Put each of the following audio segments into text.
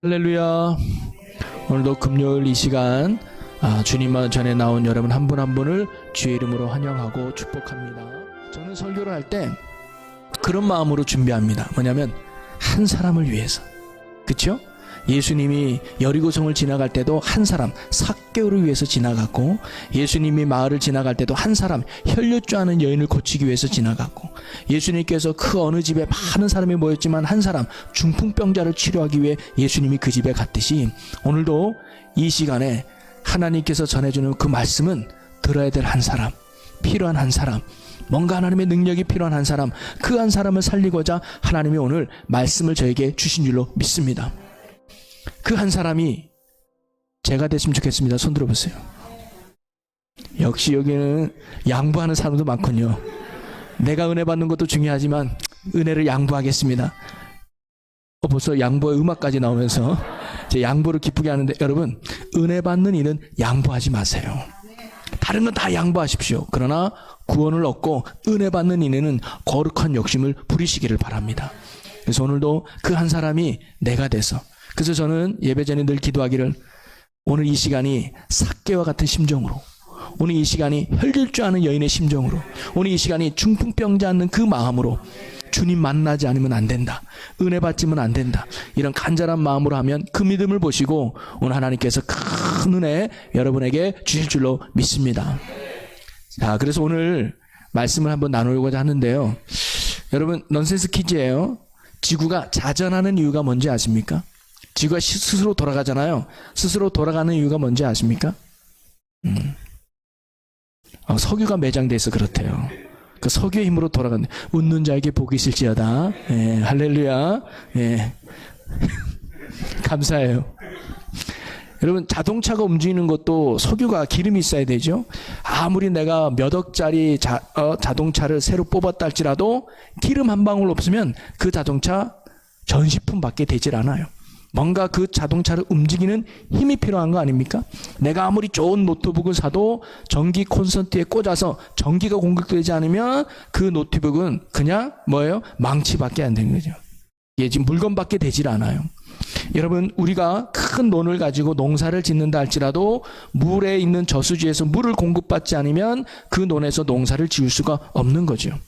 할렐루야. 오늘도 금요일 이 시간 주님 전에 나온 여러분 한 분 한 분을 주의 이름으로 환영하고 축복합니다. 저는 설교를 할 때 그런 마음으로 준비합니다. 뭐냐면 한 사람을 위해서. 그렇죠? 예수님이 여리고성을 지나갈 때도 한 사람 삭개오를 위해서 지나갔고, 예수님이 마을을 지나갈 때도 한 사람 혈류증하는 여인을 고치기 위해서 지나갔고, 예수님께서 그 어느 집에 많은 사람이 모였지만 한 사람 중풍병자를 치료하기 위해 예수님이 그 집에 갔듯이, 오늘도 이 시간에 하나님께서 전해주는 그 말씀은 들어야 될 한 사람, 필요한 한 사람, 뭔가 하나님의 능력이 필요한 한 사람, 그 한 사람을 살리고자 하나님이 오늘 말씀을 저에게 주신 줄로 믿습니다. 그 한 사람이 제가 됐으면 좋겠습니다. 손 들어보세요. 역시 여기는 양보하는 사람도 많군요. 내가 은혜 받는 것도 중요하지만 은혜를 양보하겠습니다. 벌써 양보의 음악까지 나오면서 제 양보를 기쁘게 하는데, 여러분, 은혜 받는 일은 양보하지 마세요. 다른 건 다 양보하십시오. 그러나 구원을 얻고 은혜 받는 일에는 거룩한 욕심을 부리시기를 바랍니다. 그래서 오늘도 그 한 사람이 내가 돼서, 그래서 저는 예배 전에 늘 기도하기를, 오늘 이 시간이 삭개와 같은 심정으로, 오늘 이 시간이 혈질주하는 여인의 심정으로, 오늘 이 시간이 중풍병자 않는 그 마음으로, 주님 만나지 않으면 안 된다, 은혜 받지면 안 된다, 이런 간절한 마음으로 하면 그 믿음을 보시고 오늘 하나님께서 큰 은혜 여러분에게 주실 줄로 믿습니다. 자, 그래서 오늘 말씀을 한번 나누려고자 하는데요. 여러분, 넌센스 퀴즈예요. 지구가 자전하는 이유가 뭔지 아십니까? 지구가 스스로 돌아가잖아요. 스스로 돌아가는 이유가 뭔지 아십니까? 석유가 매장돼 있어 그렇대요. 그 석유의 힘으로 돌아가는, 웃는 자에게 복이 있을지어다. 예, 할렐루야. 예. 감사해요. 여러분, 자동차가 움직이는 것도 석유가 기름이 있어야 되죠. 아무리 내가 몇 억짜리 자동차를 새로 뽑았다 할지라도 기름 한 방울 없으면 그 자동차 전시품밖에 되질 않아요. 뭔가 그 자동차를 움직이는 힘이 필요한 거 아닙니까? 내가 아무리 좋은 노트북을 사도 전기 콘센트에 꽂아서 전기가 공급되지 않으면 그 노트북은 그냥 뭐예요? 망치밖에 안 되는 거죠. 이게 지금 물건밖에 되질 않아요. 여러분, 우리가 큰 논을 가지고 농사를 짓는다 할지라도 물에 있는 저수지에서 물을 공급받지 않으면 그 논에서 농사를 지을 수가 없는 거죠.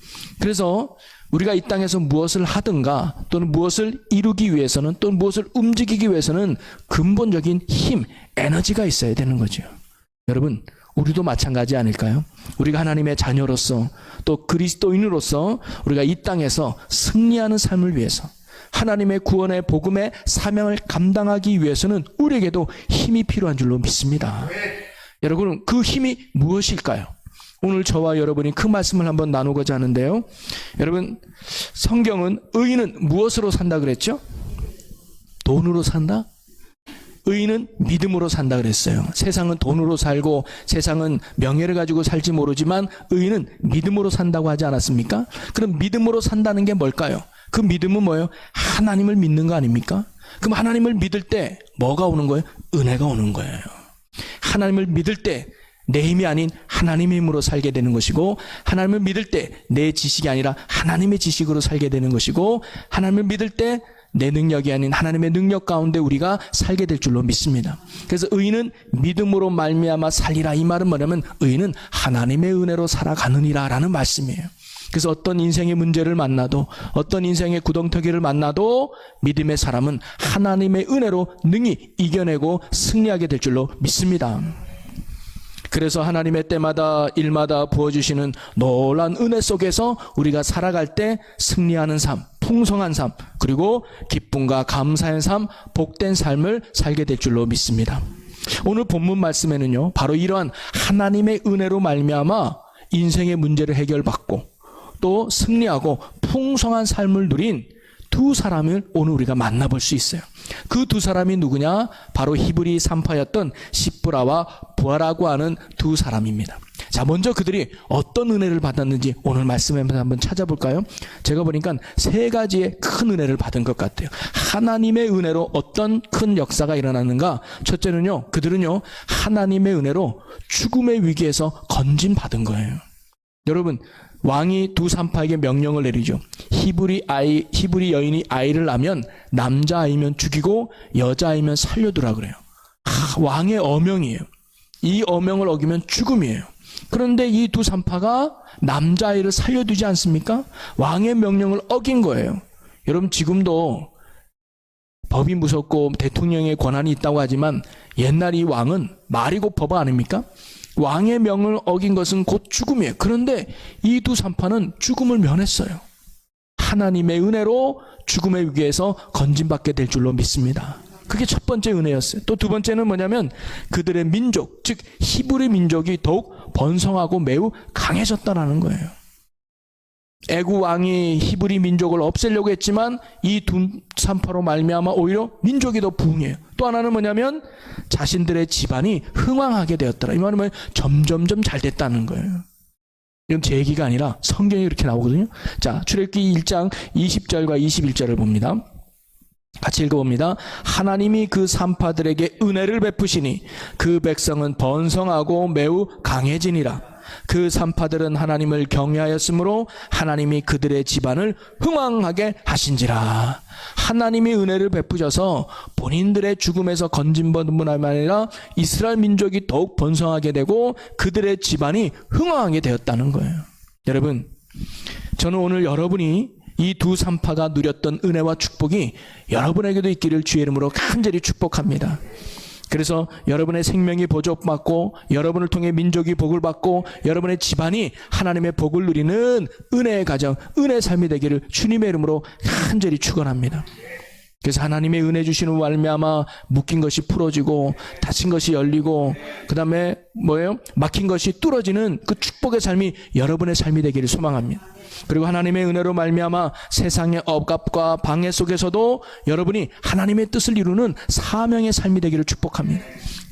그래서 우리가 이 땅에서 무엇을 하든가 또는 무엇을 이루기 위해서는, 또는 무엇을 움직이기 위해서는 근본적인 힘, 에너지가 있어야 되는 거죠. 여러분, 우리도 마찬가지 아닐까요? 우리가 하나님의 자녀로서 또 그리스도인으로서 우리가 이 땅에서 승리하는 삶을 위해서, 하나님의 구원의 복음의 사명을 감당하기 위해서는 우리에게도 힘이 필요한 줄로 믿습니다. 여러분, 그 힘이 무엇일까요? 오늘 저와 여러분이 그 말씀을 한번 나누고자 하는데요. 여러분, 성경은 의인은 무엇으로 산다 그랬죠? 돈으로 산다? 의인은 믿음으로 산다 그랬어요. 세상은 돈으로 살고 세상은 명예를 가지고 살지 모르지만 의인은 믿음으로 산다고 하지 않았습니까? 그럼 믿음으로 산다는 게 뭘까요? 그 믿음은 뭐예요? 하나님을 믿는 거 아닙니까? 그럼 하나님을 믿을 때 뭐가 오는 거예요? 은혜가 오는 거예요. 하나님을 믿을 때 내 힘이 아닌 하나님의 힘으로 살게 되는 것이고, 하나님을 믿을 때 내 지식이 아니라 하나님의 지식으로 살게 되는 것이고, 하나님을 믿을 때 내 능력이 아닌 하나님의 능력 가운데 우리가 살게 될 줄로 믿습니다. 그래서 의인은 믿음으로 말미암아 살리라, 이 말은 뭐냐면 의인은 하나님의 은혜로 살아가느니라 라는 말씀이에요. 그래서 어떤 인생의 문제를 만나도, 어떤 인생의 구덩텅이를 만나도 믿음의 사람은 하나님의 은혜로 능히 이겨내고 승리하게 될 줄로 믿습니다. 그래서 하나님의 때마다 일마다 부어주시는 놀라운 은혜 속에서 우리가 살아갈 때 승리하는 삶, 풍성한 삶, 그리고 기쁨과 감사의 삶, 복된 삶을 살게 될 줄로 믿습니다. 오늘 본문 말씀에는요, 바로 이러한 하나님의 은혜로 말미암아 인생의 문제를 해결받고 또 승리하고 풍성한 삶을 누린 두 사람을 오늘 우리가 만나볼 수 있어요. 그 두 사람이 누구냐? 바로 히브리 3파였던 시브라와 부하라고 하는 두 사람입니다. 자, 먼저 그들이 어떤 은혜를 받았는지 오늘 말씀에서 한번 찾아볼까요? 제가 보니까 세 가지의 큰 은혜를 받은 것 같아요. 하나님의 은혜로 어떤 큰 역사가 일어났는가? 첫째는요, 그들은요, 하나님의 은혜로 죽음의 위기에서 건진받은 거예요. 여러분, 왕이 두 산파에게 명령을 내리죠. 히브리 여인이 아이를 낳으면 남자아이면 죽이고 여자아이면 살려두라 그래요. 왕의 어명이에요. 이 어명을 어기면 죽음이에요. 그런데 이 두 산파가 남자아이를 살려두지 않습니까? 왕의 명령을 어긴 거예요. 여러분, 지금도 법이 무섭고 대통령의 권한이 있다고 하지만 옛날 이 왕은 말이고 법 아닙니까? 왕의 명을 어긴 것은 곧 죽음이에요. 그런데 이 두 산파는 죽음을 면했어요. 하나님의 은혜로 죽음의 위기에서 건진받게 될 줄로 믿습니다. 그게 첫 번째 은혜였어요. 또 두 번째는 뭐냐면 그들의 민족, 즉 히브리 민족이 더욱 번성하고 매우 강해졌다라는 거예요. 애굽 왕이 히브리 민족을 없애려고 했지만 이 두 산파로 말미암아 오히려 민족이 더 부흥해요. 또 하나는 뭐냐면 자신들의 집안이 흥왕하게 되었더라. 이 말은 뭐예요? 점점점 잘 됐다는 거예요. 이건 제 얘기가 아니라 성경이 이렇게 나오거든요. 자, 출애굽기 1장 20절과 21절을 봅니다. 같이 읽어봅니다. 하나님이 그 산파들에게 은혜를 베푸시니 그 백성은 번성하고 매우 강해지니라. 그 산파들은 하나님을 경외하였으므로 하나님이 그들의 집안을 흥왕하게 하신지라. 하나님이 은혜를 베푸셔서 본인들의 죽음에서 건진받은 뿐만 아니라 이스라엘 민족이 더욱 번성하게 되고 그들의 집안이 흥왕하게 되었다는 거예요. 여러분, 저는 오늘 여러분이 이 두 산파가 누렸던 은혜와 축복이 여러분에게도 있기를 주의 이름으로 간절히 축복합니다. 그래서 여러분의 생명이 보존받고 여러분을 통해 민족이 복을 받고 여러분의 집안이 하나님의 복을 누리는 은혜의 가정, 은혜의 삶이 되기를 주님의 이름으로 간절히 축원합니다. 그래서 하나님의 은혜 주시는 말미암아 묶인 것이 풀어지고 닫힌 것이 열리고 그 다음에 뭐예요? 막힌 것이 뚫어지는 그 축복의 삶이 여러분의 삶이 되기를 소망합니다. 그리고 하나님의 은혜로 말미암아 세상의 억압과 방해 속에서도 여러분이 하나님의 뜻을 이루는 사명의 삶이 되기를 축복합니다.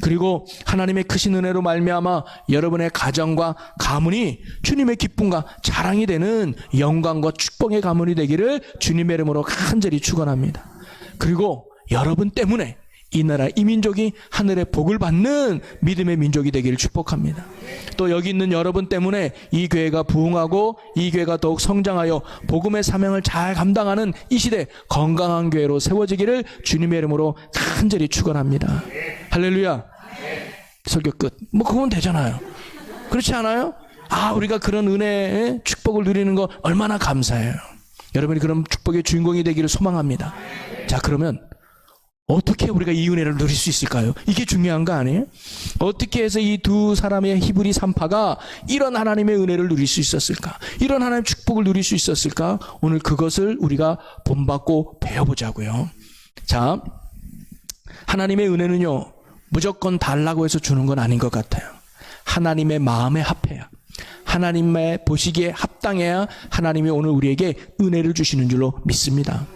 그리고 하나님의 크신 은혜로 말미암아 여러분의 가정과 가문이 주님의 기쁨과 자랑이 되는 영광과 축복의 가문이 되기를 주님의 이름으로 간절히 축원합니다. 그리고 여러분 때문에 이 나라 이 민족이 하늘의 복을 받는 믿음의 민족이 되기를 축복합니다. 또 여기 있는 여러분 때문에 이 교회가 부흥하고 이 교회가 더욱 성장하여 복음의 사명을 잘 감당하는 이 시대 건강한 교회로 세워지기를 주님의 이름으로 간절히 축원합니다. 할렐루야. 설교 끝. 뭐 그건 되잖아요. 그렇지 않아요? 우리가 그런 은혜의 축복을 누리는 거 얼마나 감사해요. 여러분이 그런 축복의 주인공이 되기를 소망합니다. 자, 그러면 어떻게 우리가 이 은혜를 누릴 수 있을까요? 이게 중요한 거 아니에요? 어떻게 해서 이 두 사람의 히브리 산파가 이런 하나님의 은혜를 누릴 수 있었을까? 이런 하나님의 축복을 누릴 수 있었을까? 오늘 그것을 우리가 본받고 배워보자고요. 자, 하나님의 은혜는요, 무조건 달라고 해서 주는 건 아닌 것 같아요. 하나님의 마음에 합해야, 하나님의 보시기에 합당해야 하나님이 오늘 우리에게 은혜를 주시는 줄로 믿습니다.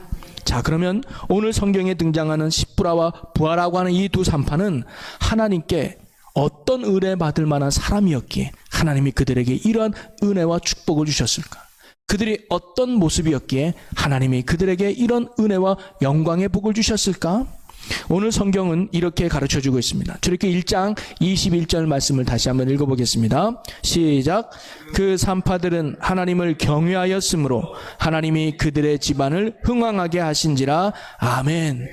자, 그러면 오늘 성경에 등장하는 십부라와 부하라고 하는 이 두 산파는 하나님께 어떤 은혜 받을 만한 사람이었기에 하나님이 그들에게 이러한 은혜와 축복을 주셨을까? 그들이 어떤 모습이었기에 하나님이 그들에게 이런 은혜와 영광의 복을 주셨을까? 오늘 성경은 이렇게 가르쳐주고 있습니다. 출애굽기 1장 21절 말씀을 다시 한번 읽어보겠습니다. 시작. 그 산파들은 하나님을 경외하였으므로 하나님이 그들의 집안을 흥왕하게 하신지라. 아멘.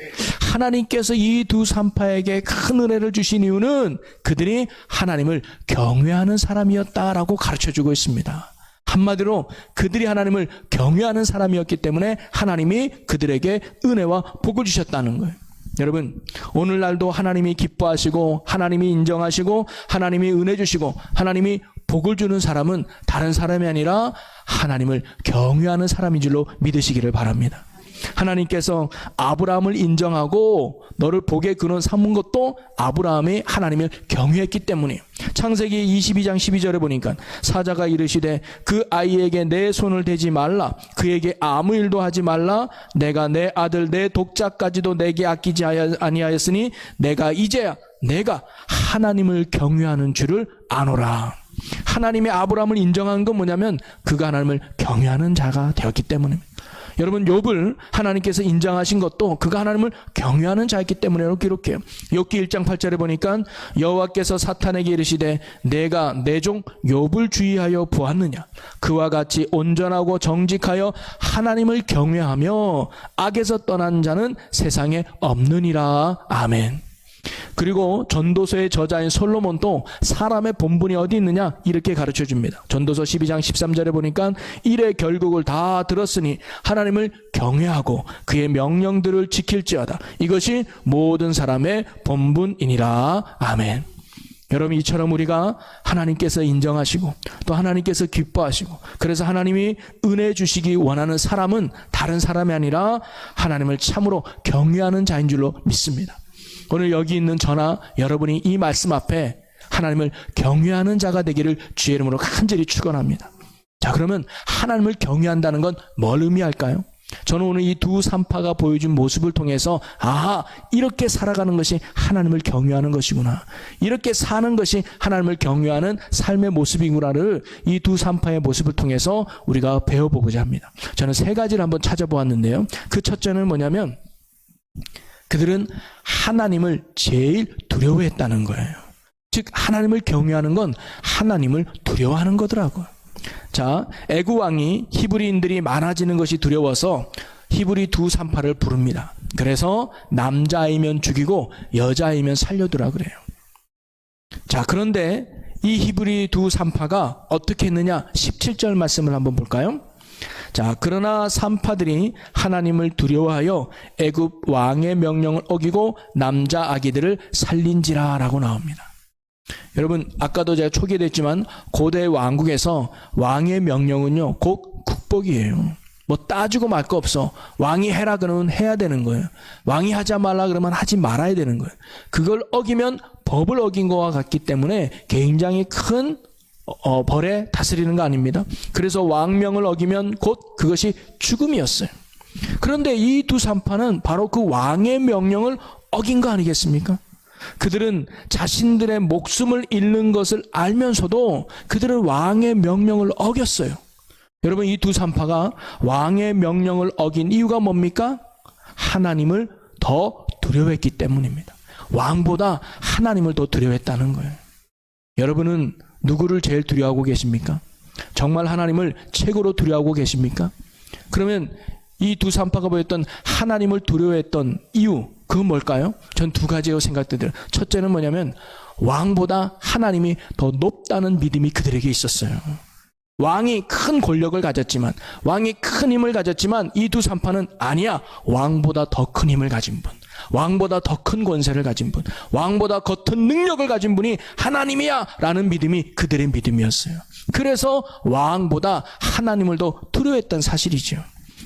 하나님께서 이 두 산파에게 큰 은혜를 주신 이유는 그들이 하나님을 경외하는 사람이었다라고 가르쳐주고 있습니다. 한마디로 그들이 하나님을 경외하는 사람이었기 때문에 하나님이 그들에게 은혜와 복을 주셨다는 거예요. 여러분, 오늘날도 하나님이 기뻐하시고 하나님이 인정하시고 하나님이 은혜 주시고 하나님이 복을 주는 사람은 다른 사람이 아니라 하나님을 경외하는 사람인 줄로 믿으시기를 바랍니다. 하나님께서 아브라함을 인정하고 너를 복의 근원 삼은 것도 아브라함이 하나님을 경외했기 때문이에요. 창세기 22장 12절에 보니까 사자가 이르시되 그 아이에게 내 손을 대지 말라, 그에게 아무 일도 하지 말라, 내가 내 아들 내 독자까지도 내게 아끼지 아니하였으니 내가 이제야 내가 하나님을 경외하는 줄을 아노라. 하나님의 아브라함을 인정한 건 뭐냐면 그가 하나님을 경외하는 자가 되었기 때문입니다. 여러분 욥을 하나님께서 인정하신 것도 그가 하나님을 경외하는 자였기 때문이라고 기록해요. 욥기 1장 8절에 보니까 여호와께서 사탄에게 이르시되 내가 내 종 욥을 주의하여 보았느냐. 그와 같이 온전하고 정직하여 하나님을 경외하며 악에서 떠난 자는 세상에 없느니라. 아멘. 그리고 전도서의 저자인 솔로몬도 사람의 본분이 어디 있느냐 이렇게 가르쳐 줍니다. 전도서 12장 13절에 보니까 일의 결국을 다 들었으니 하나님을 경외하고 그의 명령들을 지킬지어다. 이것이 모든 사람의 본분이니라. 아멘. 여러분 이처럼 우리가 하나님께서 인정하시고 또 하나님께서 기뻐하시고 그래서 하나님이 은혜 주시기 원하는 사람은 다른 사람이 아니라 하나님을 참으로 경외하는 자인 줄로 믿습니다. 오늘 여기 있는 저나 여러분이 이 말씀 앞에 하나님을 경외하는 자가 되기를 주의 이름으로 간절히 축원합니다. 자, 그러면 하나님을 경외한다는 건 뭘 의미할까요? 저는 오늘 이 두 산파가 보여준 모습을 통해서 이렇게 살아가는 것이 하나님을 경외하는 것이구나. 이렇게 사는 것이 하나님을 경외하는 삶의 모습이구나를 이 두 산파의 모습을 통해서 우리가 배워보고자 합니다. 저는 세 가지를 한번 찾아보았는데요. 그 첫째는 뭐냐면 그들은 하나님을 제일 두려워했다는 거예요. 즉 하나님을 경외하는 건 하나님을 두려워하는 거더라고요. 자, 애굽 왕이 히브리인들이 많아지는 것이 두려워서 히브리 두 산파를 부릅니다. 그래서 남자이면 죽이고 여자이면 살려두라 그래요. 자, 그런데 이 히브리 두 산파가 어떻게 했느냐 17절 말씀을 한번 볼까요? 자, 그러나 산파들이 하나님을 두려워하여 애굽 왕의 명령을 어기고 남자 아기들을 살린지라 라고 나옵니다. 여러분 아까도 제가 소개됐지만 고대 왕국에서 왕의 명령은요 곧 국복이에요. 뭐 따지고 말 거 없어. 왕이 해라 그러면 해야 되는 거예요. 왕이 하지 말라 그러면 하지 말아야 되는 거예요. 그걸 어기면 법을 어긴 거와 같기 때문에 굉장히 큰 벌에 다스리는 거 아닙니다. 그래서 왕명을 어기면 곧 그것이 죽음이었어요. 그런데 이 두 산파는 바로 그 왕의 명령을 어긴 거 아니겠습니까? 그들은 자신들의 목숨을 잃는 것을 알면서도 그들은 왕의 명령을 어겼어요. 여러분 이 두 산파가 왕의 명령을 어긴 이유가 뭡니까? 하나님을 더 두려워했기 때문입니다. 왕보다 하나님을 더 두려워했다는 거예요. 여러분은 누구를 제일 두려워하고 계십니까? 정말 하나님을 최고로 두려워하고 계십니까? 그러면 이 두 산파가 보였던 하나님을 두려워했던 이유 그건 뭘까요? 전 두 가지로 생각되더라고요. 첫째는 뭐냐면 왕보다 하나님이 더 높다는 믿음이 그들에게 있었어요. 왕이 큰 권력을 가졌지만 왕이 큰 힘을 가졌지만 이 두 산파는 아니야. 왕보다 더 큰 힘을 가진 분, 왕보다 더 큰 권세를 가진 분, 왕보다 더 큰 능력을 가진 분이 하나님이야 라는 믿음이 그들의 믿음이었어요. 그래서 왕보다 하나님을 더 두려워했던 사실이죠.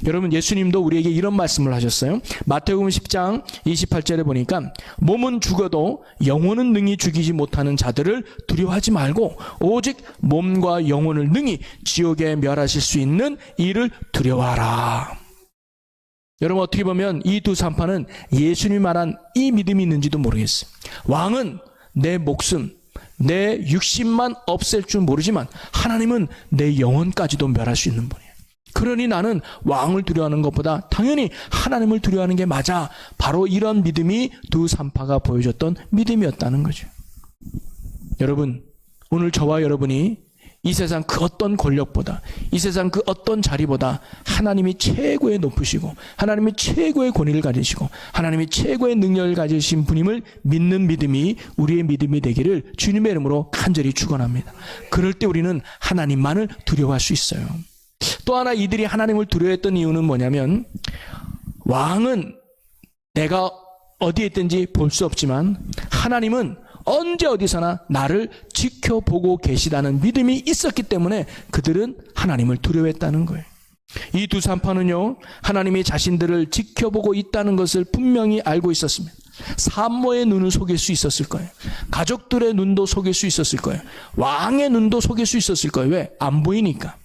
여러분 예수님도 우리에게 이런 말씀을 하셨어요. 마태복음 10장 28절에 보니까 몸은 죽어도 영혼은 능히 죽이지 못하는 자들을 두려워하지 말고 오직 몸과 영혼을 능히 지옥에 멸하실 수 있는 이를 두려워하라. 여러분 어떻게 보면 이 두 산파는 예수님이 말한 이 믿음이 있는지도 모르겠어요. 왕은 내 목숨 내 육신만 없앨 줄 모르지만 하나님은 내 영혼까지도 멸할 수 있는 분이에요. 그러니 나는 왕을 두려워하는 것보다 당연히 하나님을 두려워하는 게 맞아. 바로 이런 믿음이 두 산파가 보여줬던 믿음이었다는 거죠. 여러분 오늘 저와 여러분이 이 세상 그 어떤 권력보다 이 세상 그 어떤 자리보다 하나님이 최고의 높으시고 하나님이 최고의 권위를 가지시고 하나님이 최고의 능력을 가지신 분임을 믿는 믿음이 우리의 믿음이 되기를 주님의 이름으로 간절히 축원합니다. 그럴 때 우리는 하나님만을 두려워할 수 있어요. 또 하나 이들이 하나님을 두려워했던 이유는 뭐냐면 왕은 내가 어디에 있든지 볼 수 없지만 하나님은 언제 어디서나 나를 지켜보고 계시다는 믿음이 있었기 때문에 그들은 하나님을 두려워했다는 거예요. 이 두 산파는요 하나님이 자신들을 지켜보고 있다는 것을 분명히 알고 있었습니다. 산모의 눈을 속일 수 있었을 거예요. 가족들의 눈도 속일 수 있었을 거예요. 왕의 눈도 속일 수 있었을 거예요. 왜? 안 보이니까.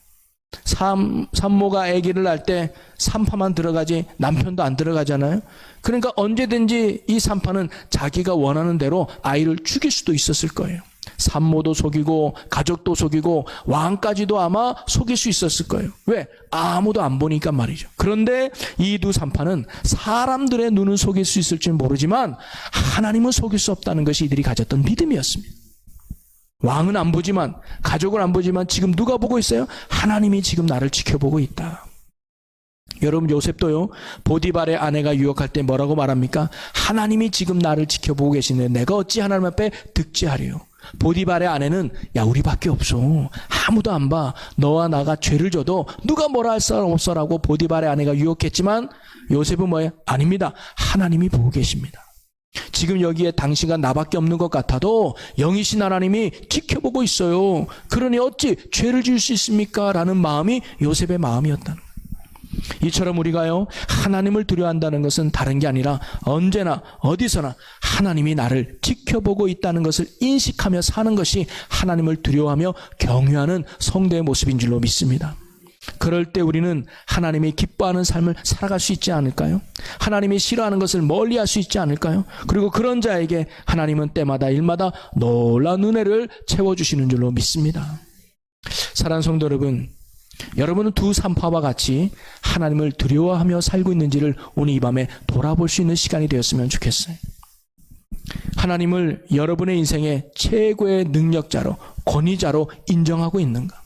산모가 아기를 낳을 때 산파만 들어가지 남편도 안 들어가잖아요. 그러니까 언제든지 이 산파는 자기가 원하는 대로 아이를 죽일 수도 있었을 거예요. 산모도 속이고 가족도 속이고 왕까지도 아마 속일 수 있었을 거예요. 왜? 아무도 안 보니까 말이죠. 그런데 이 두 산파는 사람들의 눈은 속일 수 있을지 모르지만 하나님은 속일 수 없다는 것이 이들이 가졌던 믿음이었습니다. 왕은 안 보지만, 가족은 안 보지만 지금 누가 보고 있어요? 하나님이 지금 나를 지켜보고 있다. 여러분, 요셉도요, 보디발의 아내가 유혹할 때 뭐라고 말합니까? 하나님이 지금 나를 지켜보고 계시는데 내가 어찌 하나님 앞에 득지하리요. 보디발의 아내는 야, 우리밖에 없어, 아무도 안 봐, 너와 나가 죄를 져도 누가 뭐라 할 사람 없어라고 보디발의 아내가 유혹했지만 요셉은 뭐예요? 아닙니다, 하나님이 보고 계십니다. 지금 여기에 당신과 나밖에 없는 것 같아도 영이신 하나님이 지켜보고 있어요. 그러니 어찌 죄를 지을 수 있습니까? 라는 마음이 요셉의 마음이었다는 거예요. 이처럼 우리가요, 하나님을 두려워한다는 것은 다른 게 아니라 언제나 어디서나 하나님이 나를 지켜보고 있다는 것을 인식하며 사는 것이 하나님을 두려워하며 경외하는 성도의 모습인 줄로 믿습니다. 그럴 때 우리는 하나님이 기뻐하는 삶을 살아갈 수 있지 않을까요? 하나님이 싫어하는 것을 멀리할 수 있지 않을까요? 그리고 그런 자에게 하나님은 때마다 일마다 놀라운 은혜를 채워주시는 줄로 믿습니다. 사랑하는 성도 여러분, 여러분은 두 산파와 같이 하나님을 두려워하며 살고 있는지를 오늘 이 밤에 돌아볼 수 있는 시간이 되었으면 좋겠어요. 하나님을 여러분의 인생의 최고의 능력자로, 권위자로 인정하고 있는가?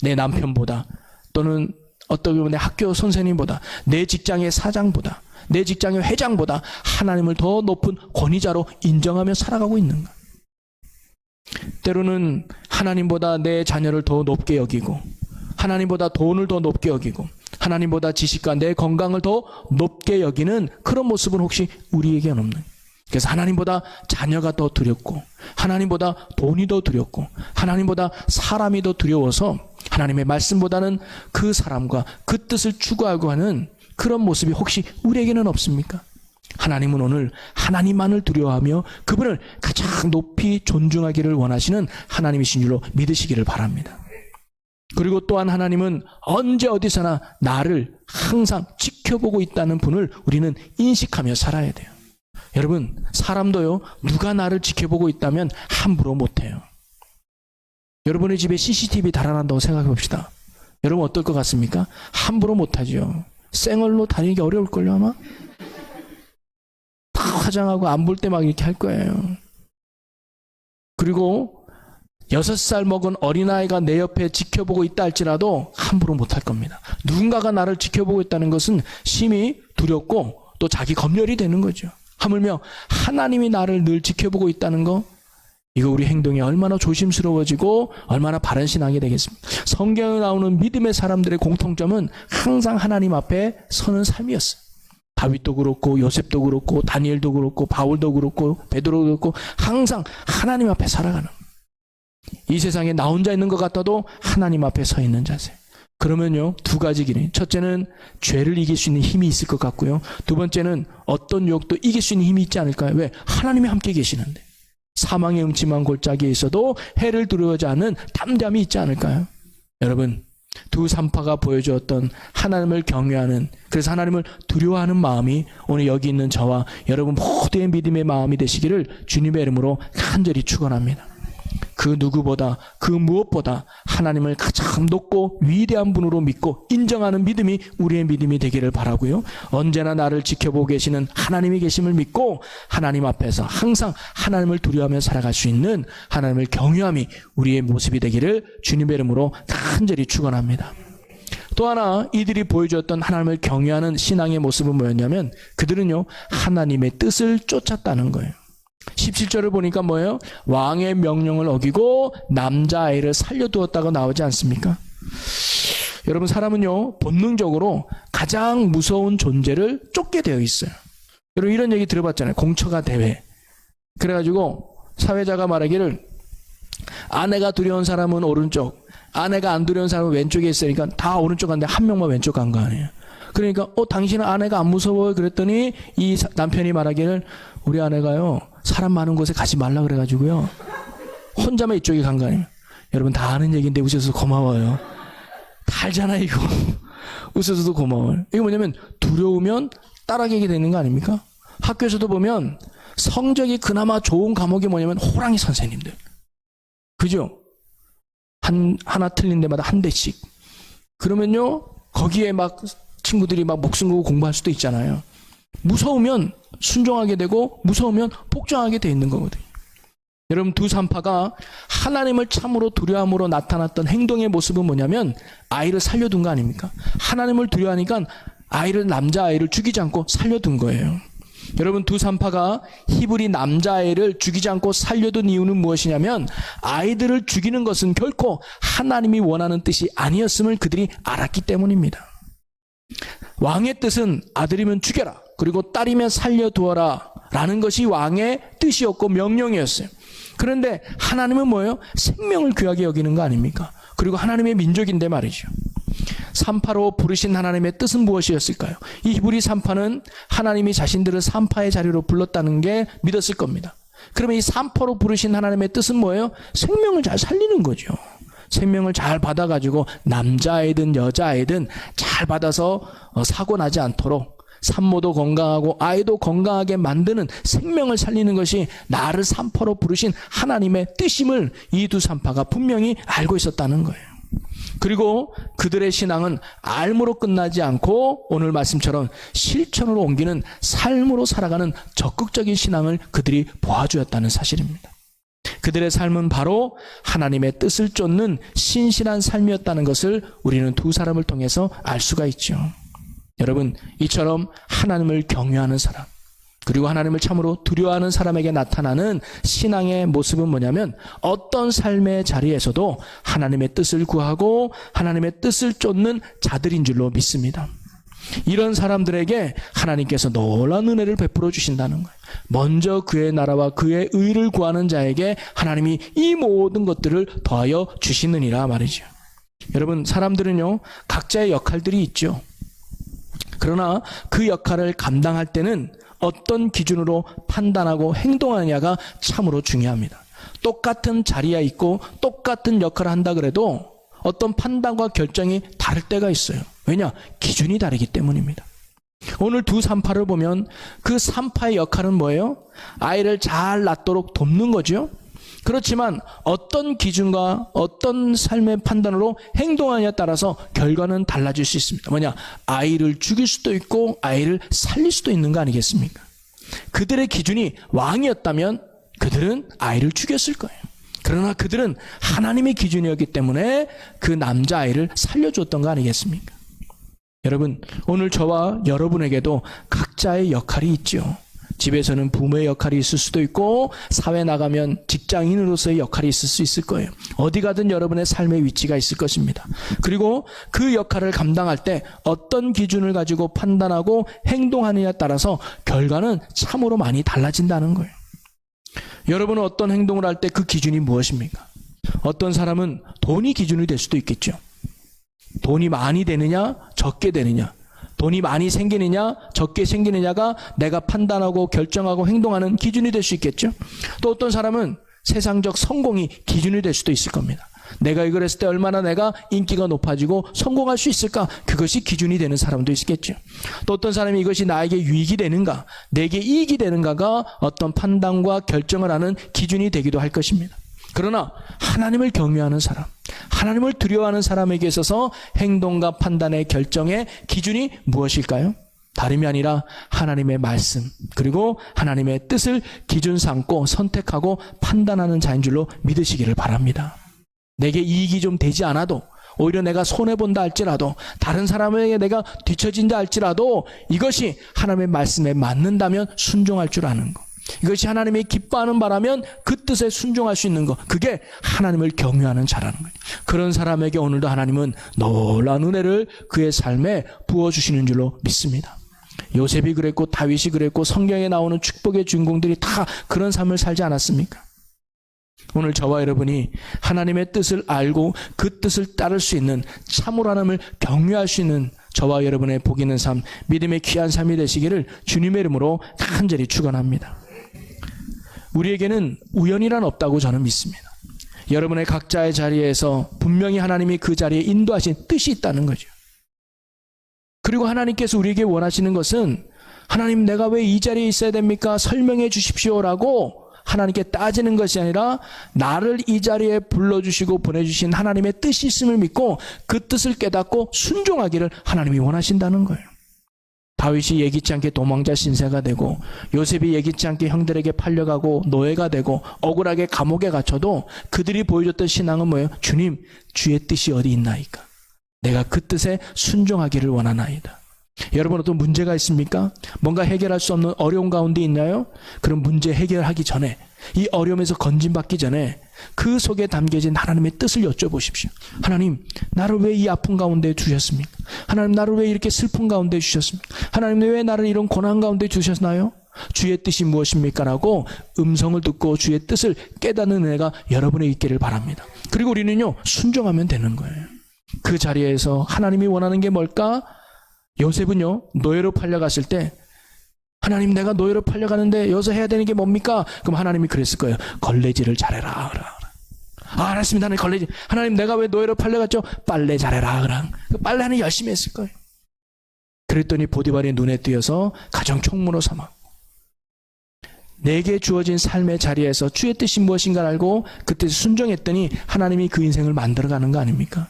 내 남편보다, 또는 어떻게 보면 내 학교 선생님보다, 내 직장의 사장보다, 내 직장의 회장보다 하나님을 더 높은 권위자로 인정하며 살아가고 있는가? 때로는 하나님보다 내 자녀를 더 높게 여기고, 하나님보다 돈을 더 높게 여기고, 하나님보다 지식과 내 건강을 더 높게 여기는 그런 모습은 혹시 우리에게는 없는? 그래서 하나님보다 자녀가 더 두렵고, 하나님보다 돈이 더 두렵고, 하나님보다 사람이 더 두려워서 하나님의 말씀보다는 그 사람과 그 뜻을 추구하고 하는 그런 모습이 혹시 우리에게는 없습니까? 하나님은 오늘 하나님만을 두려워하며 그분을 가장 높이 존중하기를 원하시는 하나님이신 줄로 믿으시기를 바랍니다. 그리고 또한 하나님은 언제 어디서나 나를 항상 지켜보고 있다는 분을 우리는 인식하며 살아야 돼요. 여러분, 사람도요, 누가 나를 지켜보고 있다면 함부로 못해요. 여러분의 집에 CCTV 달아난다고 생각해 봅시다. 여러분 어떨 것 같습니까? 함부로 못하죠. 쌩얼로 다니기 어려울걸요 아마? 다 화장하고 안 볼 때 막 이렇게 할 거예요. 그리고 6살 먹은 어린아이가 내 옆에 지켜보고 있다 할지라도 함부로 못할 겁니다. 누군가가 나를 지켜보고 있다는 것은 심히 두렵고 또 자기 검열이 되는 거죠. 하물며 하나님이 나를 늘 지켜보고 있다는 거, 이거 우리 행동이 얼마나 조심스러워지고 얼마나 바른 신앙이 되겠습니까? 성경에 나오는 믿음의 사람들의 공통점은 항상 하나님 앞에 서는 삶이었어요. 다윗도 그렇고 요셉도 그렇고 다니엘도 그렇고 바울도 그렇고 베드로도 그렇고 항상 하나님 앞에 살아가는, 이 세상에 나 혼자 있는 것 같아도 하나님 앞에 서 있는 자세. 그러면요, 두 가지 길이, 첫째는 죄를 이길 수 있는 힘이 있을 것 같고요, 두 번째는 어떤 유혹도 이길 수 있는 힘이 있지 않을까요? 왜? 하나님이 함께 계시는데. 사망의 음침한 골짜기에 있어도 해를 두려워하지 않는 담대함이 있지 않을까요? 여러분, 두 산파가 보여주었던 하나님을 경외하는, 그래서 하나님을 두려워하는 마음이 오늘 여기 있는 저와 여러분 모두의 믿음의 마음이 되시기를 주님의 이름으로 간절히 축원합니다. 그 누구보다, 그 무엇보다 하나님을 가장 높고 위대한 분으로 믿고 인정하는 믿음이 우리의 믿음이 되기를 바라고요, 언제나 나를 지켜보고 계시는 하나님이 계심을 믿고 하나님 앞에서 항상 하나님을 두려워하며 살아갈 수 있는 하나님을 경외함이 우리의 모습이 되기를 주님의 이름으로 간절히 축원합니다. 또 하나 이들이 보여주었던 하나님을 경외하는 신앙의 모습은 뭐였냐면, 그들은요, 하나님의 뜻을 쫓았다는 거예요. 17절을 보니까 뭐예요? 왕의 명령을 어기고 남자아이를 살려두었다고 나오지 않습니까? 여러분, 사람은요, 본능적으로 가장 무서운 존재를 쫓게 되어 있어요. 여러분, 이런 얘기 들어봤잖아요. 공처가 대회. 그래가지고 사회자가 말하기를, 아내가 두려운 사람은 오른쪽, 아내가 안 두려운 사람은 왼쪽에 있으니까 다 오른쪽 갔는데 한 명만 왼쪽 간 거 아니에요. 그러니까 당신은 아내가 안 무서워요? 그랬더니 이 남편이 말하기를, 우리 아내가요, 사람 많은 곳에 가지 말라 그래가지고요, 혼자만 이쪽에 간 거 아니에요. 여러분, 다 아는 얘기인데 웃어서 고마워요. 다 알잖아 이거. 웃어서도 고마워요. 이게 뭐냐면 두려우면 따라가게 되는 거 아닙니까? 학교에서도 보면 성적이 그나마 좋은 과목이 뭐냐면 호랑이 선생님들. 그죠? 하나 틀린 데마다 한 대씩. 그러면요, 거기에 막 친구들이 막 목숨 걸고 공부할 수도 있잖아요. 무서우면 순종하게 되고 무서우면 복종하게 돼 있는 거거든요. 여러분, 두 산파가 하나님을 참으로 두려움으로 나타났던 행동의 모습은 뭐냐면 아이를 살려둔 거 아닙니까? 하나님을 두려워하니까 남자아이를 죽이지 않고 살려둔 거예요. 여러분, 두 산파가 히브리 남자아이를 죽이지 않고 살려둔 이유는 무엇이냐면 아이들을 죽이는 것은 결코 하나님이 원하는 뜻이 아니었음을 그들이 알았기 때문입니다. 왕의 뜻은 아들이면 죽여라, 그리고 딸이면 살려두어라 라는 것이 왕의 뜻이었고 명령이었어요. 그런데 하나님은 뭐예요? 생명을 귀하게 여기는 거 아닙니까? 그리고 하나님의 민족인데 말이죠. 산파로 부르신 하나님의 뜻은 무엇이었을까요? 이 히브리 산파는 하나님이 자신들을 산파의 자리로 불렀다는 게 믿었을 겁니다. 그러면 이 산파로 부르신 하나님의 뜻은 뭐예요? 생명을 잘 살리는 거죠. 생명을 잘 받아가지고 남자아이든 여자아이든 잘 받아서 사고 나지 않도록 산모도 건강하고 아이도 건강하게 만드는 생명을 살리는 것이 나를 산파로 부르신 하나님의 뜻임을 이 두 산파가 분명히 알고 있었다는 거예요. 그리고 그들의 신앙은 알므로 끝나지 않고 오늘 말씀처럼 실천으로 옮기는 삶으로 살아가는 적극적인 신앙을 그들이 보아주었다는 사실입니다. 그들의 삶은 바로 하나님의 뜻을 쫓는 신실한 삶이었다는 것을 우리는 두 사람을 통해서 알 수가 있죠. 여러분, 이처럼 하나님을 경외하는 사람, 그리고 하나님을 참으로 두려워하는 사람에게 나타나는 신앙의 모습은 뭐냐면 어떤 삶의 자리에서도 하나님의 뜻을 구하고 하나님의 뜻을 쫓는 자들인 줄로 믿습니다. 이런 사람들에게 하나님께서 놀라운 은혜를 베풀어 주신다는 거예요. 먼저 그의 나라와 그의 의를 구하는 자에게 하나님이 이 모든 것들을 더하여 주시느니라 말이죠. 여러분, 사람들은요, 각자의 역할들이 있죠. 그러나 그 역할을 감당할 때는 어떤 기준으로 판단하고 행동하느냐가 참으로 중요합니다. 똑같은 자리에 있고 똑같은 역할을 한다 그래도 어떤 판단과 결정이 다를 때가 있어요. 왜냐? 기준이 다르기 때문입니다. 오늘 두 산파를 보면 그 산파의 역할은 뭐예요? 아이를 잘 낳도록 돕는 거죠. 그렇지만 어떤 기준과 어떤 삶의 판단으로 행동하느냐에 따라서 결과는 달라질 수 있습니다. 뭐냐? 아이를 죽일 수도 있고 아이를 살릴 수도 있는 거 아니겠습니까? 그들의 기준이 왕이었다면 그들은 아이를 죽였을 거예요. 그러나 그들은 하나님의 기준이었기 때문에 그 남자아이를 살려줬던 거 아니겠습니까? 여러분, 오늘 저와 여러분에게도 각자의 역할이 있죠. 집에서는 부모의 역할이 있을 수도 있고 사회 나가면 직장인으로서의 역할이 있을 수 있을 거예요. 어디 가든 여러분의 삶의 위치가 있을 것입니다. 그리고 그 역할을 감당할 때 어떤 기준을 가지고 판단하고 행동하느냐에 따라서 결과는 참으로 많이 달라진다는 거예요. 여러분은 어떤 행동을 할 때 그 기준이 무엇입니까? 어떤 사람은 돈이 기준이 될 수도 있겠죠. 돈이 많이 되느냐 적게 되느냐, 돈이 많이 생기느냐 적게 생기느냐가 내가 판단하고 결정하고 행동하는 기준이 될 수 있겠죠. 또 어떤 사람은 세상적 성공이 기준이 될 수도 있을 겁니다. 내가 이걸 했을 때 얼마나 내가 인기가 높아지고 성공할 수 있을까, 그것이 기준이 되는 사람도 있겠죠. 또 어떤 사람이 이것이 나에게 유익이 되는가, 내게 이익이 되는가가 어떤 판단과 결정을 하는 기준이 되기도 할 것입니다. 그러나 하나님을 경외하는 사람, 하나님을 두려워하는 사람에게 있어서 행동과 판단의 결정의 기준이 무엇일까요? 다름이 아니라 하나님의 말씀, 그리고 하나님의 뜻을 기준 삼고 선택하고 판단하는 자인 줄로 믿으시기를 바랍니다. 내게 이익이 좀 되지 않아도, 오히려 내가 손해본다 할지라도, 다른 사람에게 내가 뒤처진다 할지라도 이것이 하나님의 말씀에 맞는다면 순종할 줄 아는 것, 이것이 하나님이 기뻐하는 바라면 그 뜻에 순종할 수 있는 것, 그게 하나님을 경외하는 자라는 거예요. 그런 사람에게 오늘도 하나님은 놀라운 은혜를 그의 삶에 부어주시는 줄로 믿습니다. 요셉이 그랬고 다윗이 그랬고 성경에 나오는 축복의 주인공들이 다 그런 삶을 살지 않았습니까? 오늘 저와 여러분이 하나님의 뜻을 알고 그 뜻을 따를 수 있는, 참으로 하나님을 경외할 수 있는 저와 여러분의 복 있는 삶, 믿음의 귀한 삶이 되시기를 주님의 이름으로 간절히 축원합니다. 우리에게는 우연이란 없다고 저는 믿습니다. 여러분의 각자의 자리에서 분명히 하나님이 그 자리에 인도하신 뜻이 있다는 거죠. 그리고 하나님께서 우리에게 원하시는 것은, 하나님 내가 왜 이 자리에 있어야 됩니까? 설명해 주십시오라고 하나님께 따지는 것이 아니라 나를 이 자리에 불러주시고 보내주신 하나님의 뜻이 있음을 믿고 그 뜻을 깨닫고 순종하기를 하나님이 원하신다는 거예요. 다윗이 예기치 않게 도망자 신세가 되고 요셉이 예기치 않게 형들에게 팔려가고 노예가 되고 억울하게 감옥에 갇혀도 그들이 보여줬던 신앙은 뭐예요? 주님, 주의 뜻이 어디 있나이까? 내가 그 뜻에 순종하기를 원하나이다. 여러분, 어떤 문제가 있습니까? 뭔가 해결할 수 없는 어려운 가운데 있나요? 그럼 문제 해결하기 전에, 이 어려움에서 건진받기 전에 그 속에 담겨진 하나님의 뜻을 여쭤보십시오. 하나님, 나를 왜 이 아픈 가운데 두셨습니까? 하나님, 나를 왜 이렇게 슬픈 가운데 주셨습니까? 하나님, 왜 나를 이런 고난 가운데 주셨나요? 주의 뜻이 무엇입니까? 라고 음성을 듣고 주의 뜻을 깨닫는 은혜가 여러분에 있기를 바랍니다. 그리고 우리는요, 순종하면 되는 거예요. 그 자리에서 하나님이 원하는 게 뭘까? 요셉은요, 노예로 팔려갔을 때 하나님, 내가 노예로 팔려가는데 여기서 해야 되는 게 뭡니까? 그럼 하나님이 그랬을 거예요. 걸레질을 잘해라. 알았습니다. 하나님, 걸레질. 하나님, 내가 왜 노예로 팔려갔죠? 빨래 잘해라. 그 빨래는 열심히 했을 거예요. 그랬더니 보디발의 눈에 띄어서 가정 총무로 삼았고, 내게 주어진 삶의 자리에서 주의 뜻이 무엇인가를 알고 그때 순종했더니 하나님이 그 인생을 만들어가는 거 아닙니까?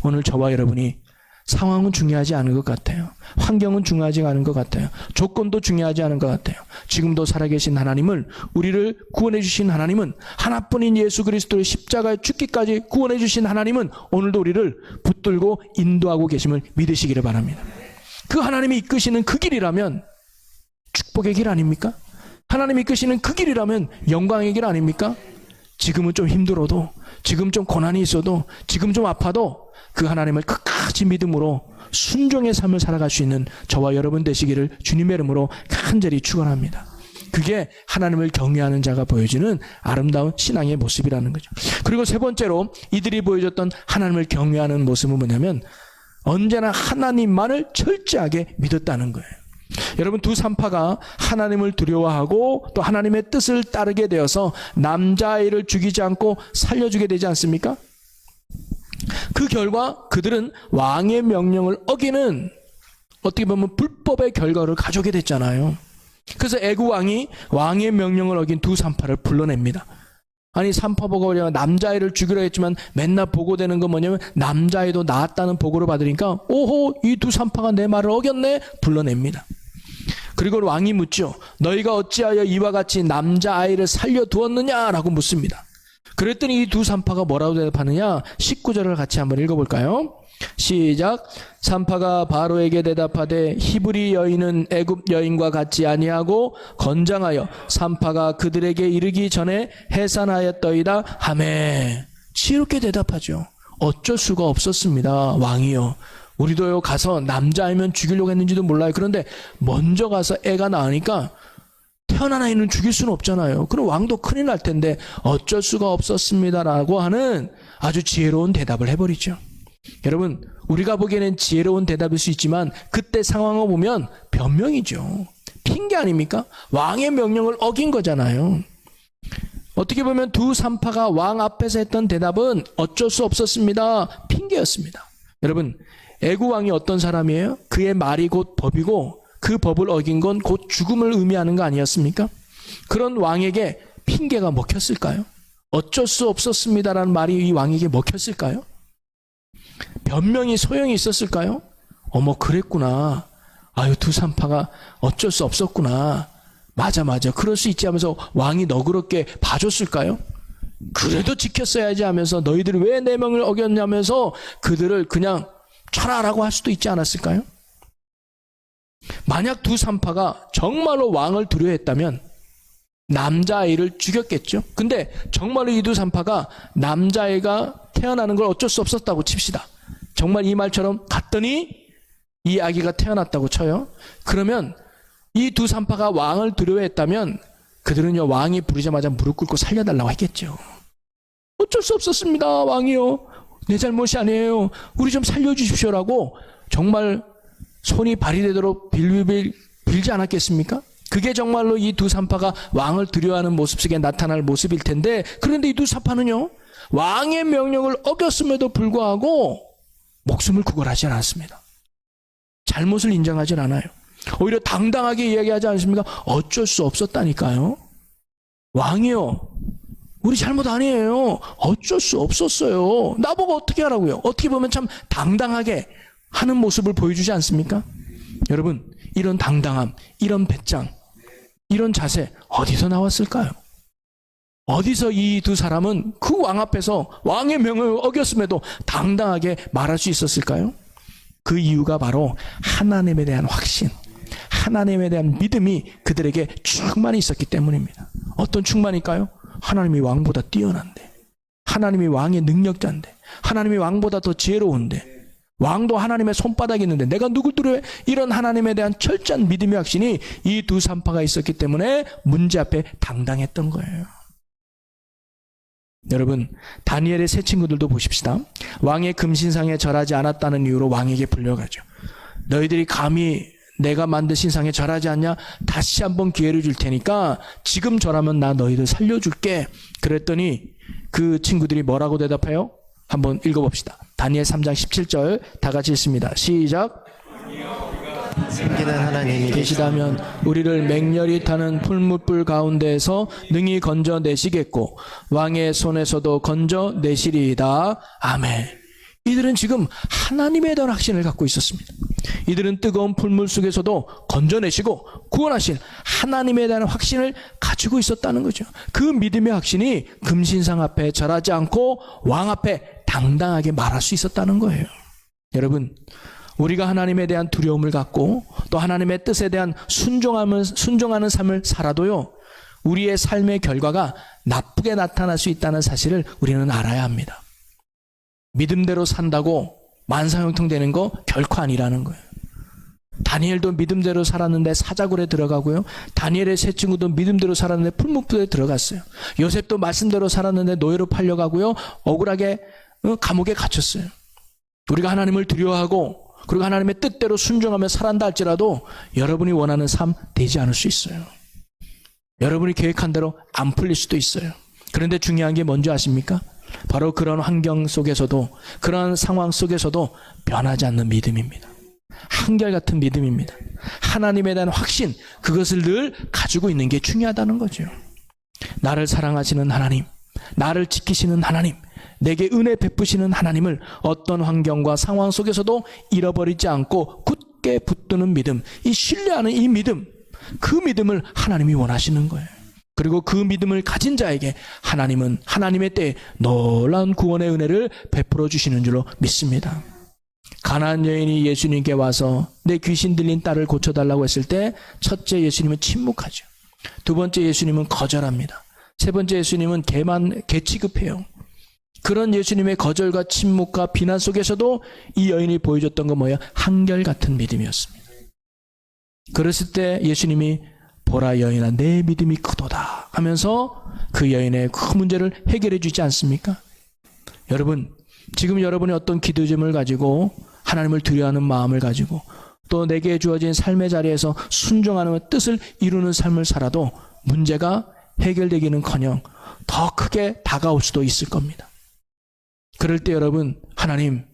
오늘 저와 여러분이 상황은 중요하지 않은 것 같아요. 환경은 중요하지 않은 것 같아요. 조건도 중요하지 않은 것 같아요. 지금도 살아계신 하나님을, 우리를 구원해 주신 하나님은, 하나뿐인 예수 그리스도의 십자가에 죽기까지 구원해 주신 하나님은 오늘도 우리를 붙들고 인도하고 계심을 믿으시기를 바랍니다. 그 하나님이 이끄시는 그 길이라면 축복의 길 아닙니까? 하나님이 이끄시는 그 길이라면 영광의 길 아닙니까? 지금은 좀 힘들어도, 지금 좀 고난이 있어도, 지금 좀 아파도 그 하나님을 끝까지 믿음으로 순종의 삶을 살아갈 수 있는 저와 여러분 되시기를 주님의 이름으로 간절히 축원합니다. 그게 하나님을 경외하는 자가 보여주는 아름다운 신앙의 모습이라는 거죠. 그리고 세 번째로 이들이 보여줬던 하나님을 경외하는 모습은 뭐냐면 언제나 하나님만을 철저하게 믿었다는 거예요. 여러분, 두 산파가 하나님을 두려워하고 또 하나님의 뜻을 따르게 되어서 남자아이를 죽이지 않고 살려주게 되지 않습니까? 그 결과 그들은 왕의 명령을 어기는, 어떻게 보면 불법의 결과를 가져오게 됐잖아요. 그래서 애굽 왕이 왕의 명령을 어긴 두 산파를 불러냅니다. 아니, 산파 보고 남자아이를 죽이려 했지만 맨날 보고되는 건 뭐냐면 남자아이도 낳았다는 보고를 받으니까 오호, 이 두 산파가 내 말을 어겼네, 불러냅니다. 그리고 왕이 묻죠. 너희가 어찌하여 이와 같이 남자아이를 살려두었느냐라고 묻습니다. 그랬더니 이 두 산파가 뭐라고 대답하느냐? 19절을 같이 한번 읽어볼까요? 시작. 산파가 바로에게 대답하되 히브리 여인은 애굽 여인과 같지 아니하고 건장하여 산파가 그들에게 이르기 전에 해산하였더이다 하매. 지혜롭게 대답하죠. 어쩔 수가 없었습니다. 왕이요, 우리도요 가서 남자아이면 죽이려고 했는지도 몰라요. 그런데 먼저 가서 애가 나으니까 태어난 아이는 죽일 수는 없잖아요. 그럼 왕도 큰일 날 텐데 어쩔 수가 없었습니다라고 하는 아주 지혜로운 대답을 해버리죠. 여러분, 우리가 보기에는 지혜로운 대답일 수 있지만 그때 상황을 보면 변명이죠. 핑계 아닙니까? 왕의 명령을 어긴 거잖아요. 어떻게 보면 두 산파가 왕 앞에서 했던 대답은 어쩔 수 없었습니다, 핑계였습니다. 여러분, 애굽 왕이 어떤 사람이에요? 그의 말이 곧 법이고 그 법을 어긴 건 곧 죽음을 의미하는 거 아니었습니까? 그런 왕에게 핑계가 먹혔을까요? 어쩔 수 없었습니다라는 말이 이 왕에게 먹혔을까요? 변명이 소용이 있었을까요? 어머, 그랬구나. 아유, 두 산파가 어쩔 수 없었구나. 맞아, 그럴 수 있지 하면서 왕이 너그럽게 봐줬을까요? 그래도 지켰어야지 하면서 너희들이 왜 내 명을 어겼냐면서 그들을 그냥 쳐라라고 할 수도 있지 않았을까요? 만약 두 산파가 정말로 왕을 두려워했다면 남자아이를 죽였겠죠. 근데 정말로 이 두 산파가 남자아이가 태어나는 걸 어쩔 수 없었다고 칩시다. 정말 이 말처럼 갔더니 이 아기가 태어났다고 쳐요. 그러면 이 두 산파가 왕을 두려워했다면 그들은요, 왕이 부르자마자 무릎 꿇고 살려달라고 했겠죠. 어쩔 수 없었습니다, 왕이요, 내 잘못이 아니에요, 우리 좀 살려주십시오라고 정말 손이 발이 되도록 빌빌 빌지 않았겠습니까? 그게 정말로 이 두 산파가 왕을 두려워하는 모습 속에 나타날 모습일 텐데, 그런데 이 두 산파는요, 왕의 명령을 어겼음에도 불구하고 목숨을 구걸하지 않았습니다. 잘못을 인정하지 않아요. 오히려 당당하게 이야기하지 않습니까? 어쩔 수 없었다니까요. 왕이요, 우리 잘못 아니에요. 어쩔 수 없었어요. 나보고 어떻게 하라고요? 어떻게 보면 참 당당하게 하는 모습을 보여주지 않습니까? 여러분, 이런 당당함, 이런 배짱, 이런 자세 어디서 나왔을까요? 어디서 이 두 사람은 그 왕 앞에서 왕의 명을 어겼음에도 당당하게 말할 수 있었을까요? 그 이유가 바로 하나님에 대한 확신, 하나님에 대한 믿음이 그들에게 충만히 있었기 때문입니다. 어떤 충만일까요? 하나님이 왕보다 뛰어난데, 하나님이 왕의 능력자인데, 하나님이 왕보다 더 지혜로운데, 왕도 하나님의 손바닥이 있는데 내가 누굴 두려워해? 이런 하나님에 대한 철저한 믿음의 확신이 이 두 산파가 있었기 때문에 문제 앞에 당당했던 거예요. 여러분, 다니엘의 세 친구들도 보십시다. 왕의 금신상에 절하지 않았다는 이유로 왕에게 불려가죠. 너희들이 감히 내가 만든 신상에 절하지 않냐? 다시 한번 기회를 줄 테니까 지금 절하면 나 너희들 살려줄게. 그랬더니 그 친구들이 뭐라고 대답해요? 한번 읽어봅시다. 다니엘 3장 17절 다 같이 읽습니다. 시작. 생기는 하나님이 계시다면 우리를 맹렬히 타는 풀무불 가운데에서 능히 건져내시겠고 왕의 손에서도 건져내시리이다. 아멘. 이들은 지금 하나님에 대한 확신을 갖고 있었습니다. 이들은 뜨거운 풀물 속에서도 건져내시고 구원하신 하나님에 대한 확신을 가지고 있었다는 거죠. 그 믿음의 확신이 금신상 앞에 절하지 않고 왕 앞에 당당하게 말할 수 있었다는 거예요. 여러분, 우리가 하나님에 대한 두려움을 갖고 또 하나님의 뜻에 대한 순종하는 삶을 살아도요, 우리의 삶의 결과가 나쁘게 나타날 수 있다는 사실을 우리는 알아야 합니다. 믿음대로 산다고 만사형통되는 거 결코 아니라는 거예요. 다니엘도 믿음대로 살았는데 사자굴에 들어가고요. 다니엘의 세 친구도 믿음대로 살았는데 풀무불에 들어갔어요. 요셉도 말씀대로 살았는데 노예로 팔려가고요. 억울하게 감옥에 갇혔어요. 우리가 하나님을 두려워하고 그리고 하나님의 뜻대로 순종하며 살아간다 할지라도 여러분이 원하는 삶 되지 않을 수 있어요. 여러분이 계획한 대로 안 풀릴 수도 있어요. 그런데 중요한 게 뭔지 아십니까? 바로 그런 환경 속에서도, 그런 상황 속에서도 변하지 않는 믿음입니다. 한결같은 믿음입니다. 하나님에 대한 확신, 그것을 늘 가지고 있는 게 중요하다는 거죠. 나를 사랑하시는 하나님, 나를 지키시는 하나님, 내게 은혜 베푸시는 하나님을 어떤 환경과 상황 속에서도 잃어버리지 않고 굳게 붙드는 믿음, 이 신뢰하는 이 믿음, 그 믿음을 하나님이 원하시는 거예요. 그리고 그 믿음을 가진 자에게 하나님은 하나님의 때에 놀라운 구원의 은혜를 베풀어 주시는 줄로 믿습니다. 가나안 여인이 예수님께 와서 내 귀신 들린 딸을 고쳐달라고 했을 때 첫째 예수님은 침묵하죠. 두 번째 예수님은 거절합니다. 세 번째 예수님은 개 취급해요. 그런 예수님의 거절과 침묵과 비난 속에서도 이 여인이 보여줬던 건 뭐예요? 한결같은 믿음이었습니다. 그랬을 때 예수님이 보라 여인아 내 믿음이 크도다 하면서 그 여인의 그 문제를 해결해 주지 않습니까? 여러분, 지금 여러분이 어떤 기도점을 가지고 하나님을 두려워하는 마음을 가지고 또 내게 주어진 삶의 자리에서 순종하는 뜻을 이루는 삶을 살아도 문제가 해결되기는커녕 더 크게 다가올 수도 있을 겁니다. 그럴 때 여러분, 하나님,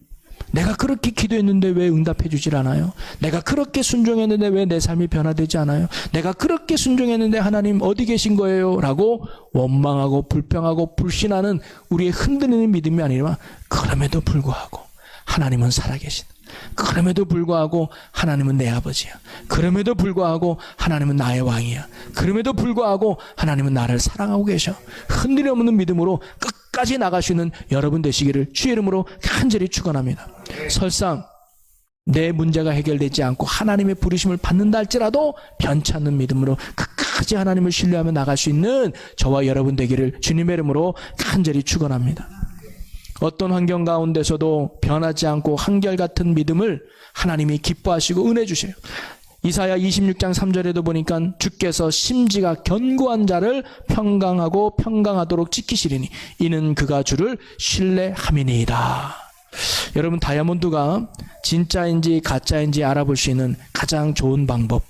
내가 그렇게 기도했는데 왜 응답해 주질 않아요? 내가 그렇게 순종했는데 왜 내 삶이 변화되지 않아요? 내가 그렇게 순종했는데 하나님 어디 계신 거예요? 라고 원망하고 불평하고 불신하는 우리의 흔들리는 믿음이 아니라, 그럼에도 불구하고 하나님은 살아계신, 그럼에도 불구하고 하나님은 내 아버지야, 그럼에도 불구하고 하나님은 나의 왕이야, 그럼에도 불구하고 하나님은 나를 사랑하고 계셔, 흔들림 없는 믿음으로 끝까지 나갈 수 있는 여러분 되시기를 주의 이름으로 간절히 축원합니다. 설상 내 문제가 해결되지 않고 하나님의 부르심을 받는다 할지라도 변치 않는 믿음으로 끝까지 하나님을 신뢰하며 나갈 수 있는 저와 여러분 되기를 주님의 이름으로 간절히 축원합니다. 어떤 환경 가운데서도 변하지 않고 한결같은 믿음을 하나님이 기뻐하시고 은혜 주세요. 이사야 26장 3절에도 보니까 주께서 심지가 견고한 자를 평강하고 평강하도록 지키시리니 이는 그가 주를 신뢰함이니이다. 여러분, 다이아몬드가 진짜인지 가짜인지 알아볼 수 있는 가장 좋은 방법,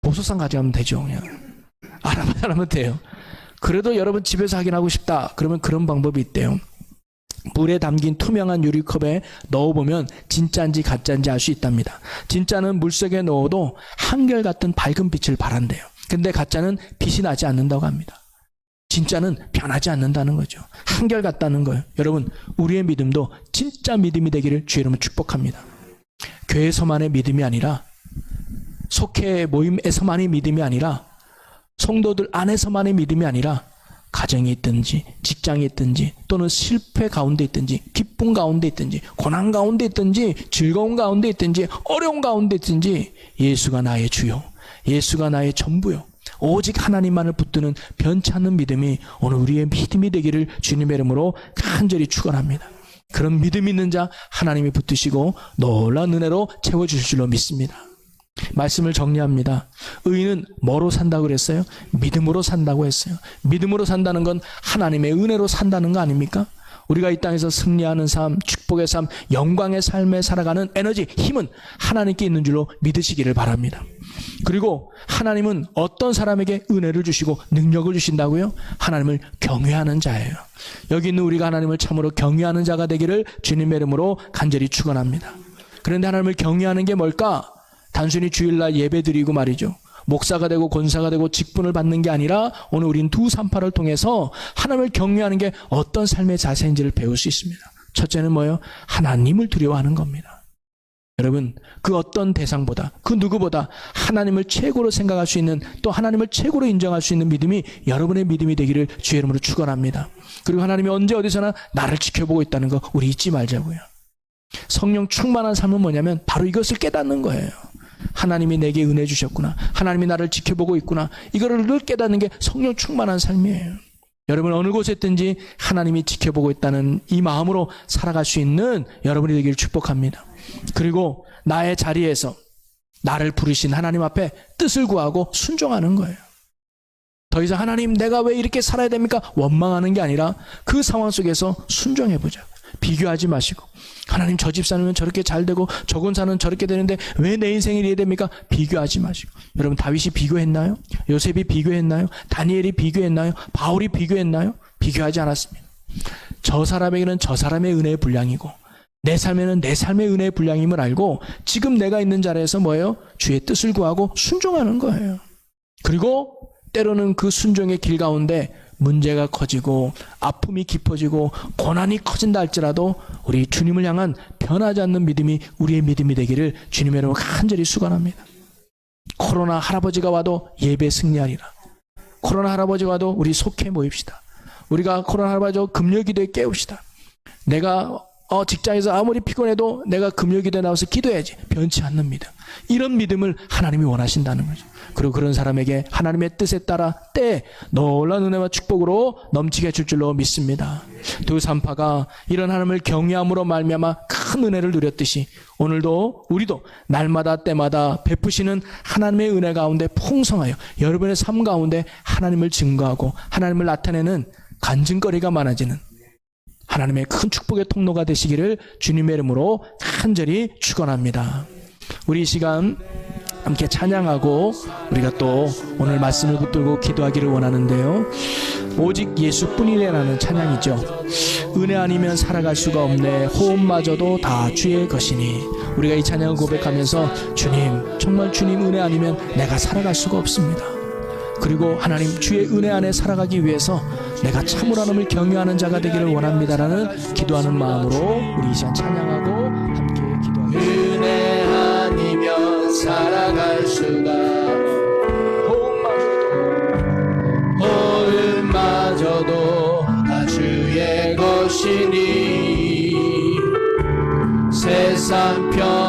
보소상 가져가면 되죠. 그냥 알아보면 돼요. 그래도 여러분 집에서 확인하고 싶다 그러면 그런 방법이 있대요. 물에 담긴 투명한 유리컵에 넣어보면 진짜인지 가짜인지 알 수 있답니다. 진짜는 물속에 넣어도 한결같은 밝은 빛을 발한대요. 근데 가짜는 빛이 나지 않는다고 합니다. 진짜는 변하지 않는다는 거죠. 한결같다는 거예요. 여러분, 우리의 믿음도 진짜 믿음이 되기를 주의 이름으로 축복합니다. 교회에서만의 믿음이 아니라, 속회 모임에서만의 믿음이 아니라, 성도들 안에서만의 믿음이 아니라, 가정이 있든지 직장이 있든지 또는 실패 가운데 있든지 기쁨 가운데 있든지 고난 가운데 있든지 즐거운 가운데 있든지 어려운 가운데 있든지 예수가 나의 주요, 예수가 나의 전부요, 오직 하나님만을 붙드는 변치 않는 믿음이 오늘 우리의 믿음이 되기를 주님의 이름으로 간절히 축원합니다. 그런 믿음 있는 자 하나님이 붙드시고 놀라운 은혜로 채워주실 줄로 믿습니다. 말씀을 정리합니다. 의인은 뭐로 산다고 그랬어요? 믿음으로 산다고 했어요. 믿음으로 산다는 건 하나님의 은혜로 산다는 거 아닙니까? 우리가 이 땅에서 승리하는 삶, 축복의 삶, 영광의 삶에 살아가는 에너지, 힘은 하나님께 있는 줄로 믿으시기를 바랍니다. 그리고 하나님은 어떤 사람에게 은혜를 주시고 능력을 주신다고요? 하나님을 경외하는 자예요. 여기 있는 우리가 하나님을 참으로 경외하는 자가 되기를 주님의 이름으로 간절히 축원합니다. 그런데 하나님을 경외하는 게 뭘까? 단순히 주일날 예배드리고 말이죠. 목사가 되고 권사가 되고 직분을 받는 게 아니라 오늘 우린 두 산파를 통해서 하나님을 경외하는 게 어떤 삶의 자세인지를 배울 수 있습니다. 첫째는 뭐예요? 하나님을 두려워하는 겁니다. 여러분, 그 어떤 대상보다, 그 누구보다 하나님을 최고로 생각할 수 있는, 또 하나님을 최고로 인정할 수 있는 믿음이 여러분의 믿음이 되기를 주의 이름으로 축원합니다. 그리고 하나님이 언제 어디서나 나를 지켜보고 있다는 거 우리 잊지 말자고요. 성령 충만한 삶은 뭐냐면 바로 이것을 깨닫는 거예요. 하나님이 내게 은혜 주셨구나, 하나님이 나를 지켜보고 있구나, 이거를 늘 깨닫는 게 성령 충만한 삶이에요. 여러분, 어느 곳에 있든지 하나님이 지켜보고 있다는 이 마음으로 살아갈 수 있는 여러분이 되기를 축복합니다. 그리고 나의 자리에서 나를 부르신 하나님 앞에 뜻을 구하고 순종하는 거예요. 더 이상 하나님 내가 왜 이렇게 살아야 됩니까? 원망하는 게 아니라 그 상황 속에서 순종해보자. 비교하지 마시고, 하나님 저 집 사는 저렇게 잘 되고 저건 사는 저렇게 되는데 왜 내 인생이 이래야 됩니까? 비교하지 마시고. 여러분, 다윗이 비교했나요? 요셉이 비교했나요? 다니엘이 비교했나요? 바울이 비교했나요? 비교하지 않았습니다. 저 사람에게는 저 사람의 은혜의 분량이고 내 삶에는 내 삶의 은혜의 분량임을 알고 지금 내가 있는 자리에서 뭐예요? 주의 뜻을 구하고 순종하는 거예요. 그리고 때로는 그 순종의 길 가운데 문제가 커지고 아픔이 깊어지고 고난이 커진다 할지라도 우리 주님을 향한 변하지 않는 믿음이 우리의 믿음이 되기를 주님의 이름으로 간절히 축원합니다. 코로나 할아버지가 와도 예배 승리하리라. 코로나 할아버지가 와도 우리 속해 모입시다. 우리가 코로나 할아버지 금요기도에 깨웁시다. 내가 직장에서 아무리 피곤해도 내가 금요기도에 나와서 기도해야지. 변치 않는 믿음. 이런 믿음을 하나님이 원하신다는 거죠. 그리고 그런 사람에게 하나님의 뜻에 따라 때 놀라운 은혜와 축복으로 넘치게 해줄 줄로 믿습니다. 두 산파가 이런 하나님을 경외함으로 말미암아 큰 은혜를 누렸듯이 오늘도 우리도 날마다 때마다 베푸시는 하나님의 은혜 가운데 풍성하여 여러분의 삶 가운데 하나님을 증거하고 하나님을 나타내는 간증거리가 많아지는 하나님의 큰 축복의 통로가 되시기를 주님의 이름으로 간절히 축원합니다. 우리 이 시간 함께 찬양하고 우리가 또 오늘 말씀을 붙들고 기도하기를 원하는데요. 오직 예수뿐이래라는 찬양이죠. 은혜 아니면 살아갈 수가 없네, 호흡마저도 다 주의 것이니. 우리가 이 찬양을 고백하면서 주님, 정말 주님 은혜 아니면 내가 살아갈 수가 없습니다. 그리고 하나님 주의 은혜 안에 살아가기 위해서 내가 참으로 하나님을 경외하는 자가 되기를 원합니다라는 기도하는 마음으로 우리 이 시간 찬양하고 함께 기도하겠습니다. 은혜 아니면 살아갈 수가 호흡마저도 다 주의 것이니 세상 편